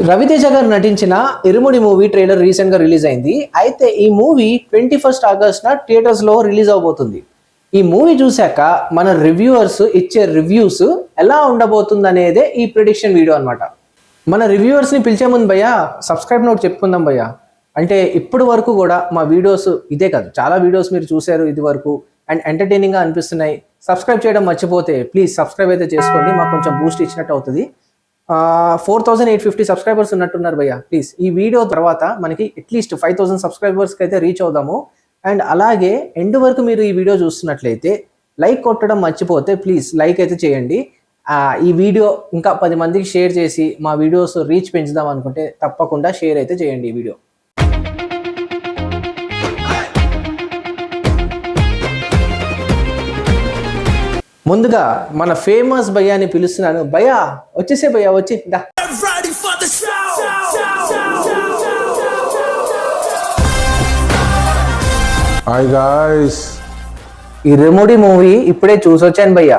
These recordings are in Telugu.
రవితేజ గారు నటించిన ఇరుముడి మూవీ ట్రైలర్ రీసెంట్ గా రిలీజ్ అయింది. అయితే ఈ మూవీ 21 ఆగస్ట్ థియేటర్స్ లో రిలీజ్ అవబోతుంది. ఈ మూవీ చూశాక మన రివ్యూవర్స్ ఇచ్చే రివ్యూస్ ఎలా ఉండబోతుంది అనేదే ఈ ప్రిడిక్షన్ వీడియో అనమాట. మన రివ్యూవర్స్ ని పిలిచే ముందు భయ్యా సబ్స్క్రైబ్ నోట్ చెప్పుకుందాం భయ్యా. అంటే ఇప్పటి వరకు కూడా మా వీడియోస్ ఇదే కాదు, చాలా వీడియోస్ మీరు చూశారు ఇది వరకు అండ్ ఎంటర్టైనింగ్ గా అనిపిస్తున్నాయి. సబ్స్క్రైబ్ చేయడం మర్చిపోతే ప్లీజ్ సబ్స్క్రైబ్ అయితే చేసుకోండి, మాకు కొంచెం బూస్ట్ ఇచ్చినట్టు అవుతుంది. 4850 సబ్స్క్రైబర్స్ ఉన్నట్టున్నారు భయ్య. ప్లీజ్ ఈ వీడియో తర్వాత మనకి అట్లీస్ట్ 5000 సబ్స్క్రైబర్స్కి అయితే రీచ్ అవుదాము. అండ్ అలాగే ఎండ్ వరకు మీరు ఈ వీడియో చూస్తున్నట్లయితే లైక్ కొట్టడం మర్చిపోతే ప్లీజ్ లైక్ అయితే చేయండి. ఈ వీడియో ఇంకా 10 మందికి షేర్ చేసి మా వీడియోస్ రీచ్ పెంచుదాం అనుకుంటే తప్పకుండా షేర్ అయితే చేయండి ఈ వీడియో. ముందుగా మన ఫేమస్ భయ్యాని పిలుస్తున్నాను. భయ్యా వచ్చేసే భయ్యా, వచ్చి దా. హాయ్ గాయ్స్, ఈ రెమోడీ మూవీ ఇప్పుడే చూసొచ్చాను భయ్యా.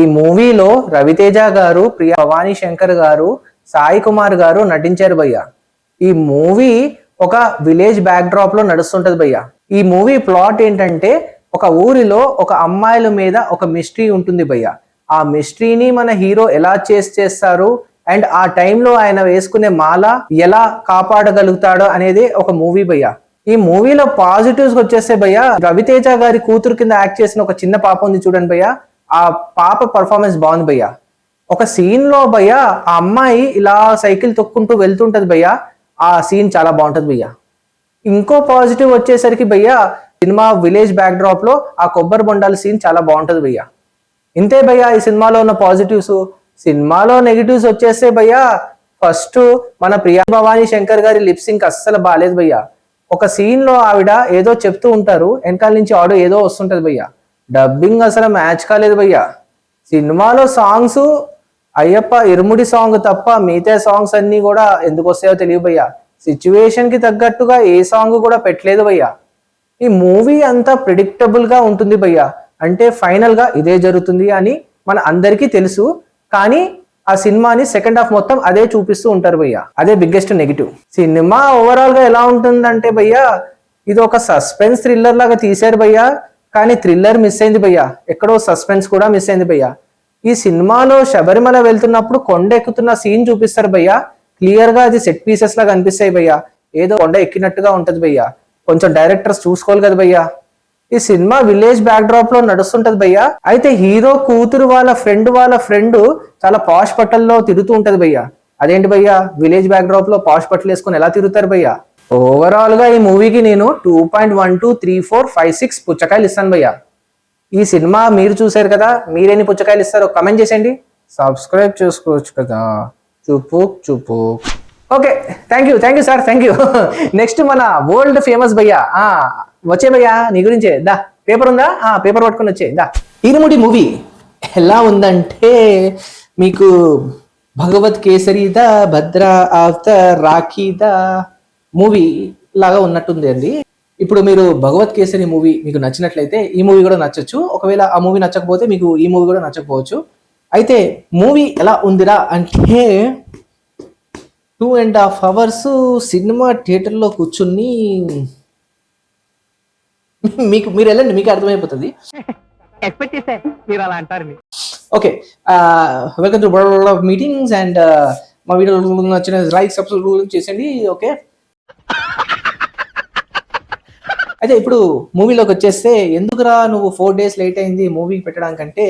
ఈ మూవీలో రవితేజ గారు, ప్రియా భవానీ శంకర్ గారు, సాయి కుమార్ గారు నటించారు భయ్యా. ఈ మూవీ ఒక విలేజ్ బ్యాక్ డ్రాప్ లో నడుస్తుంటది భయ్యా. ఈ మూవీ ప్లాట్ ఏంటంటే ఒక ఊరిలో ఒక అమ్మాయిల మీద ఒక మిస్టరీ ఉంటుంది భయ్య. ఆ మిస్టరీని మన హీరో ఎలా చేస్తారు అండ్ ఆ టైంలో ఆయన వేసుకునే మాల ఎలా కాపాడగలుగుతాడో అనేది ఒక మూవీ భయ్య. ఈ మూవీలో పాజిటివ్స్ వచ్చేస్తే భయ్య, రవితేజ గారి కూతురు కింద యాక్ట్ చేసిన ఒక చిన్న పాప ఉంది చూడండి భయ్య. ఆ పాప పర్ఫార్మెన్స్ బాగుంది భయ్య. ఒక సీన్ లో భయ్య ఆ అమ్మాయి ఇలా సైకిల్ తొక్కుంటూ వెళ్తుంటది భయ్య. ఆ సీన్ చాలా బాగుంటది భయ్య. ఇంకో పాజిటివ్ వచ్చేసరికి భయ్య, సినిమా విలేజ్ బ్యాక్ డ్రాప్ లో ఆ కొబ్బరి బొండాల సీన్ చాలా బాగుంటది భయ్య. ఇంతే భయ్య ఈ సినిమాలో ఉన్న పాజిటివ్స్. సినిమాలో నెగిటివ్స్ వచ్చేస్తే భయ్య, ఫస్ట్ మన ప్రియా భవానీ శంకర్ గారి లిప్సింగ్ అస్సలు బాగాలేదు భయ్య. ఒక సీన్ లో ఆవిడ ఏదో చెప్తూ ఉంటారు, వెనకాల నుంచి ఆడియో ఏదో వస్తుంటది భయ్య. డబ్బింగ్ అసలు మ్యాచ్ కాలేదు భయ్య. సినిమాలో సాంగ్స్ అయ్యప్ప ఇరుముడి సాంగ్ తప్ప మిగతా సాంగ్స్ అన్ని కూడా ఎందుకు వస్తాయో తెలియదు భయ్య. సిచ్యువేషన్ కి తగ్గట్టుగా ఏ సాంగ్ కూడా పెట్టలేదు భయ్య. ఈ మూవీ అంతా ప్రిడిక్టబుల్ గా ఉంటుంది భయ్య. అంటే ఫైనల్ గా ఇదే జరుగుతుంది అని మన అందరికీ తెలుసు, కానీ ఆ సినిమాని సెకండ్ హాఫ్ మొత్తం అదే చూపిస్తూ ఉంటారు భయ్య. అదే బిగ్గెస్ట్ నెగిటివ్. సినిమా ఓవరాల్ గా ఎలా ఉంటుందంటే భయ్య, ఇది ఒక సస్పెన్స్ థ్రిల్లర్ లాగా తీశారు భయ్య. కానీ థ్రిల్లర్ మిస్ అయింది భయ్య, ఎక్కడో సస్పెన్స్ కూడా మిస్ అయింది భయ్య. ఈ సినిమాలో శబరిమల వెళ్తున్నప్పుడు కొండ ఎక్కుతున్న సీన్ చూపిస్తారు భయ్య. క్లియర్ గా అది సెట్ పీసెస్ లాగా అనిపిస్తాయి భయ్య. ఏదో కొండ ఎక్కినట్టుగా ఉంటది భయ్య. కొంచెం డైరెక్టర్స్ చూసుకోవాలి కదా భయ్యా. ఈ సినిమా విలేజ్ బ్యాక్ డ్రాప్ లో నడుస్తుంటది భయ్యా. అయితే హీరో కూతురు వాళ్ళ ఫ్రెండ్ చాలా పాష్ బట్టల్లో తిరుగుతూ ఉంటది భయ్యా. అదేంటి భయ్యా, విలేజ్ బ్యాక్ డ్రాప్ లో పాష్ బట్టలు వేసుకొని ఎలా తిరుగుతారు భయ్యా? ఓవరాల్ గా ఈ మూవీకి నేను 2.123456 పుచ్చకాయలు ఇస్తాను భయ్యా. ఈ సినిమా మీరు చూసారు కదా, మీరేని పుచ్చకాయలు ఇస్తారో కమెంట్ చేసేయండి. సబ్స్క్రైబ్ చేసుకోవచ్చు కదా. చూపు. Okay, thank you sir, thank you. Next మన వరల్డ్ ఫేమస్ భయ్యా. వచ్చే భయ్యా, నీ గురించే దా. పేపర్ ఉందా? పేపర్ పట్టుకొని వచ్చే దా. ఇరుముడి మూవీ ఎలా ఉందంటే మీకు Bhagavanth Kesari the Bhadra after Rakhi the movie లాగా ఉన్నట్టుంది అండి. ఇప్పుడు మీరు భగవత్ కేసరి మూవీ మీకు నచ్చినట్లయితే ఈ మూవీ కూడా నచ్చచ్చు. ఒకవేళ ఆ మూవీ నచ్చకపోతే మీకు ఈ మూవీ కూడా నచ్చకపోవచ్చు. అయితే మూవీ ఎలా ఉందిరా అంటే 2.5 hours సినిమా థియేటర్లో కూర్చుని మీరు వెళ్ళండి, మీకు అర్థమైపోతుంది. ఎక్స్పెక్ట్ చేస్తే మీరు అలా అంటారు. Okay, welcome to world of meetings and మా వీడియో నచ్చిన లైక్ సబ్స్క్రైబ్ చేసేయండి. ఓకే, అయితే ఇప్పుడు మూవీలోకి వచ్చేస్తే, ఎందుకురా నువ్వు 4 days లేట్ అయింది మూవీ పెట్టడానికంటే,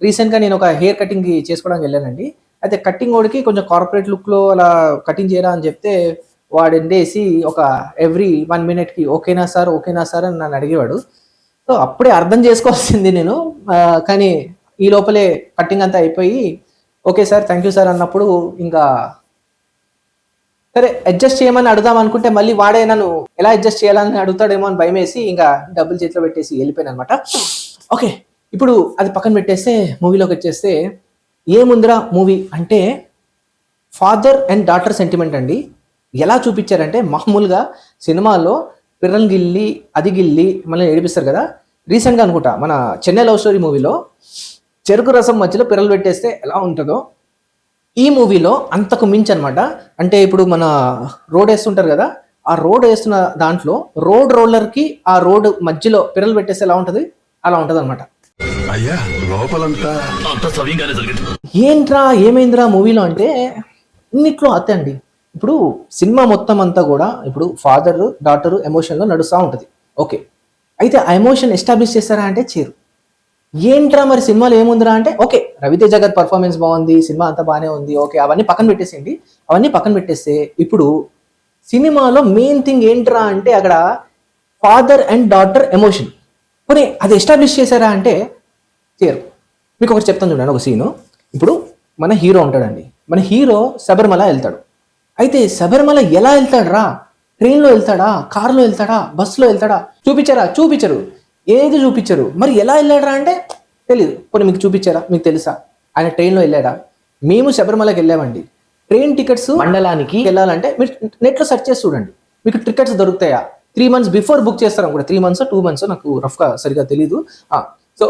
రీసెంట్గా నేను ఒక హెయిర్ కటింగ్ చేసుకోవడానికి వెళ్ళానండి. అయితే కటింగ్ వాడికి కొంచెం కార్పొరేట్ లుక్లో అలా కటింగ్ చేయరా అని చెప్తే వాడు ఎండేసి ఒక ఎవ్రీ 1 minute ఓకేనా సార్ అని నన్ను అడిగేవాడు. సో అప్పుడే అర్థం చేసుకోవాల్సింది నేను, కానీ ఈ లోపలే కటింగ్ అంతా అయిపోయి okay sir thank you sir అన్నప్పుడు ఇంకా సరే అడ్జస్ట్ చేయమని అడుగుదాం అనుకుంటే మళ్ళీ వాడే నన్ను ఎలా అడ్జస్ట్ చేయాలని అడుగుతాడేమో అని భయం వేసి ఇంకా డబ్బులు చేతిలో పెట్టేసి వెళ్ళిపోయాను అనమాట. ఓకే, ఇప్పుడు అది పక్కన పెట్టేస్తే మూవీలోకి వచ్చేస్తే ఏముందిరా మూవీ అంటే ఫాదర్ అండ్ డాటర్ సెంటిమెంట్ అండి. ఎలా చూపించారంటే మామూలుగా సినిమాలో పిర్రలు గిల్లి అది గిల్లి మళ్ళీ ఏడిపిస్తారు కదా. రీసెంట్గా అనుకుంటా మన చెన్నై లవ్ స్టోరీ మూవీలో చెరుకు రసం మధ్యలో పిర్రలు పెట్టేస్తే ఎలా ఉంటుందో ఈ మూవీలో అంతకు మించి అనమాట. అంటే ఇప్పుడు మన రోడ్ వేస్తుంటారు కదా, ఆ రోడ్ వేస్తున్న దాంట్లో రోడ్ రోలర్కి ఆ రోడ్ మధ్యలో పిల్లలు పెట్టేస్తే ఎలా ఉంటుంది, అలా ఉంటుంది అనమాట. అయ్యా లోపలంతా ఏంట్రా ఏమైందిరా మూవీలో అంటే అన్నిట్లో అతే అండి. ఇప్పుడు సినిమా మొత్తం అంతా కూడా ఇప్పుడు ఫాదర్ డాటర్ ఎమోషన్లో నడుస్తూ ఉంటుంది. ఓకే, అయితే ఆ ఎమోషన్ ఎస్టాబ్లిష్ చేస్తారా అంటే చేరు. ఏంట్రా మరి సినిమాలో ఏముందిరా అంటే ఓకే, రవితేజ గారి పర్ఫార్మెన్స్ బాగుంది, సినిమా అంతా బాగానే ఉంది, ఓకే అవన్నీ పక్కన పెట్టేసేయండి. అవన్నీ పక్కన పెట్టేస్తే ఇప్పుడు సినిమాలో మెయిన్ థింగ్ ఏంట్రా అంటే అక్కడ ఫాదర్ అండ్ డాటర్ ఎమోషన్. పోనీ అది ఎస్టాబ్లిష్ చేశారా అంటే చేయరు. మీకు ఒకటి చెప్తాను చూడండి, ఒక సీను. ఇప్పుడు మన హీరో ఉంటాడండి, మన హీరో శబరిమల వెళ్తాడు. అయితే శబరిమల ఎలా వెళ్తాడు రా, ట్రైన్లో వెళ్తాడా, కారులో వెళ్తాడా, బస్సులో వెళ్తాడా, చూపించరు, ఏది చూపించరు. మరి ఎలా వెళ్ళాడరా అంటే తెలియదు. పోనీ మీకు చూపించారా, మీకు తెలుసా ఆయన ట్రైన్లో వెళ్ళాడా? మేము శబరిమలకి వెళ్ళామండి. ట్రైన్ టికెట్స్ మండలానికి వెళ్ళాలంటే మీరు నెట్లో సెర్చ్ చేసి చూడండి, మీకు టికెట్స్ దొరుకుతాయా. 3 months బిఫోర్ బుక్ చేస్తారు కూడా, 3 months 2 months నాకు రఫ్గా సరిగా తెలీదు. సో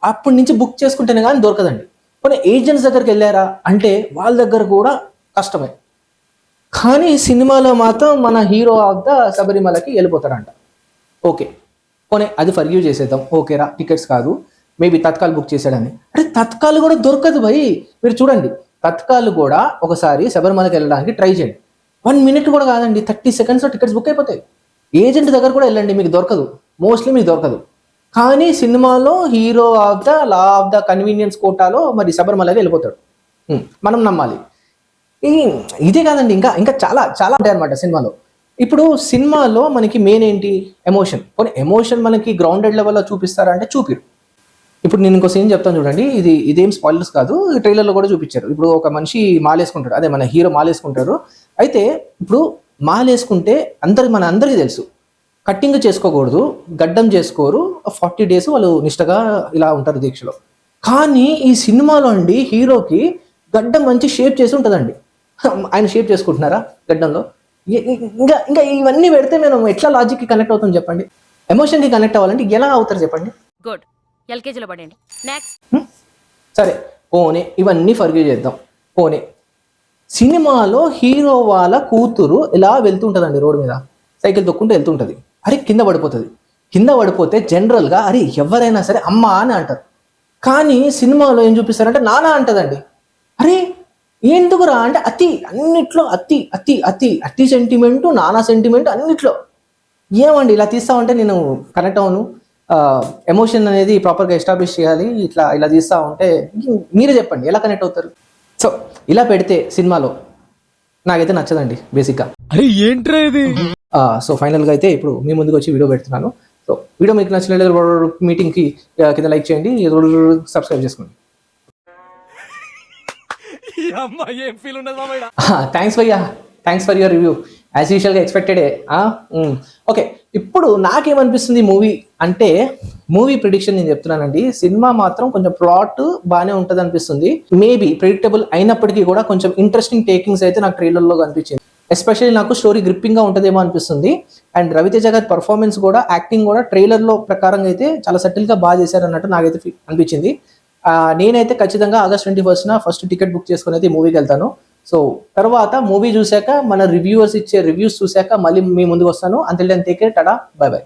అప్పటి నుంచి బుక్ చేసుకుంటేనే కానీ దొరకదండి. కొన్ని ఏజెంట్స్ దగ్గరికి వెళ్ళారా అంటే వాళ్ళ దగ్గర కూడా కష్టమే. కానీ సినిమాలో మాత్రం మన హీరో ఆఫ్ ద శబరిమలకి వెళ్ళిపోతాడంట. ఓకే, పోనీ అది ఫర్గ్యూ చేసేద్దాం, ఓకేరా టికెట్స్ కాదు, మేబీ తత్కాల్ బుక్ చేశాడని. అంటే తత్కాల్ కూడా దొరకదు భయ్. మీరు చూడండి, తత్కాల్ కూడా ఒకసారి శబరిమలకి వెళ్ళడానికి ట్రై చేయండి, 1 minute కూడా కాదండి, 30 secondsలో టికెట్స్ బుక్ అయిపోతాయి. ఏజెంట్ దగ్గర కూడా వెళ్ళండి, మీకు దొరకదు, మోస్ట్లీ మీకు దొరకదు. కానీ సినిమాలో hero of the law of the convenience కోటాలో మరి శబరిమలకి వెళ్ళిపోతాడు. మనం నమ్మాలి. ఇదే కాదండి, ఇంకా ఇంకా చాలా చాలా ఉంటాయి అనమాట సినిమాలో. ఇప్పుడు సినిమాలో మనకి మెయిన్ ఏంటి, ఎమోషన్. కొన్ని ఎమోషన్ మనకి గ్రౌండెడ్ లెవెల్లో చూపిస్తారా అంటే చూపిరు. ఇప్పుడు నేను ఇంకో సీన్ చెప్తాను చూడండి, ఇదేం స్పాయిలర్స్ కాదు, ట్రైలర్లో కూడా చూపించారు. ఇప్పుడు ఒక మనిషి మాలేసుకుంటాడు, అదే మన హీరో మాలేసుకుంటారు. అయితే ఇప్పుడు మాలేసుకుంటే మన అందరికీ తెలుసు, కట్టింగ్ చేసుకోకూడదు, గడ్డం చేసుకోరు, 40 days వాళ్ళు నిష్టగా ఇలా ఉంటారు దీక్షలో. కానీ ఈ సినిమాలో అండి హీరోకి గడ్డం మంచి షేప్ చేసి ఉంటుందండి. ఆయన షేప్ చేసుకుంటున్నారా గడ్డంలో? ఇంకా ఇంకా ఇవన్నీ పెడితే మేము ఎట్లా లాజిక్కి కనెక్ట్ అవుతాం చెప్పండి? ఎమోషన్కి కనెక్ట్ అవ్వాలంటే ఎలా అవుతారు చెప్పండి? గుడ్, ఎల్కేజీలో పడండి. నెక్స్ట్. సరే పోనీ ఇవన్నీ ఫర్గ్యూ చేద్దాం. పోనీ సినిమాలో హీరో వాళ్ళ కూతురు ఇలా వెళ్తుంటుందండి, రోడ్డు మీద సైకిల్ తొక్కుంటూ వెళ్తుంటుంది. అరే కింద పడిపోతుంది. కింద పడిపోతే జనరల్గా అరే ఎవరైనా సరే అమ్మ అని అంటారు. కానీ సినిమాలో ఏం చూపిస్తారంటే నాన్న అంటదండి. అరే ఎందుకురా అంటే అతి, అన్నిట్లో అతి అతి అతి అతి సెంటిమెంటు, నానా సెంటిమెంట్ అన్నిట్లో. ఏమండి ఇలా తీస్తామంటే నేను కనెక్ట్ అవును, ఎమోషన్ అనేది ప్రాపర్గా ఎస్టాబ్లిష్ చేయాలి, ఇలా తీస్తా ఉంటే మీరే చెప్పండి ఎలా కనెక్ట్ అవుతారు? సో ఇలా పెడితే సినిమాలో నాకైతే నచ్చదండి బేసిక్గా. ఏంట్రా ఇది? సో ఫైనల్గా అయితే ఇప్పుడు మీ ముందుకు వచ్చి వీడియో పెడుతున్నాను. సో వీడియో మీకు నచ్చినట్లయితే మీటింగ్కి కింద లైక్ చేయండి, సబ్స్క్రైబ్ చేసుకోండి. థ్యాంక్స్ భయ్యా, thanks for your review. As యూజువల్గా ఎక్స్పెక్టెడే. ఓకే, ఇప్పుడు నాకేమనిపిస్తుంది మూవీ అంటే, మూవీ ప్రిడిక్షన్ నేను చెప్తున్నానండి. సినిమా మాత్రం కొంచెం ప్లాట్ బాగానే ఉంటుంది అనిపిస్తుంది. మేబీ ప్రిడిక్టబుల్ అయినప్పటికీ కూడా కొంచెం ఇంట్రెస్టింగ్ టేకింగ్స్ అయితే నాకు ట్రైలర్లో కనిపించింది. ఎస్పెషల్లీ నాకు స్టోరీ గ్రిప్పింగ్గా ఉంటుందేమో అనిపిస్తుంది. అండ్ రవితేజ గారి పర్ఫార్మెన్స్ కూడా, యాక్టింగ్ కూడా ట్రైలర్లో ప్రకారంగా అయితే చాలా సెటిల్గా బాగా చేశారు అన్నట్టు నాకైతే అనిపించింది. నేనైతే ఖచ్చితంగా August 21st first ticket book చేసుకుని అయితే మూవీకి వెళ్తాను. సో తర్వాత మూవీ చూశాక మన రివ్యూవర్స్ ఇచ్చే రివ్యూస్ చూశాక మళ్ళీ మీ ముందుకు వస్తాను. Until then take care, tata, bye by.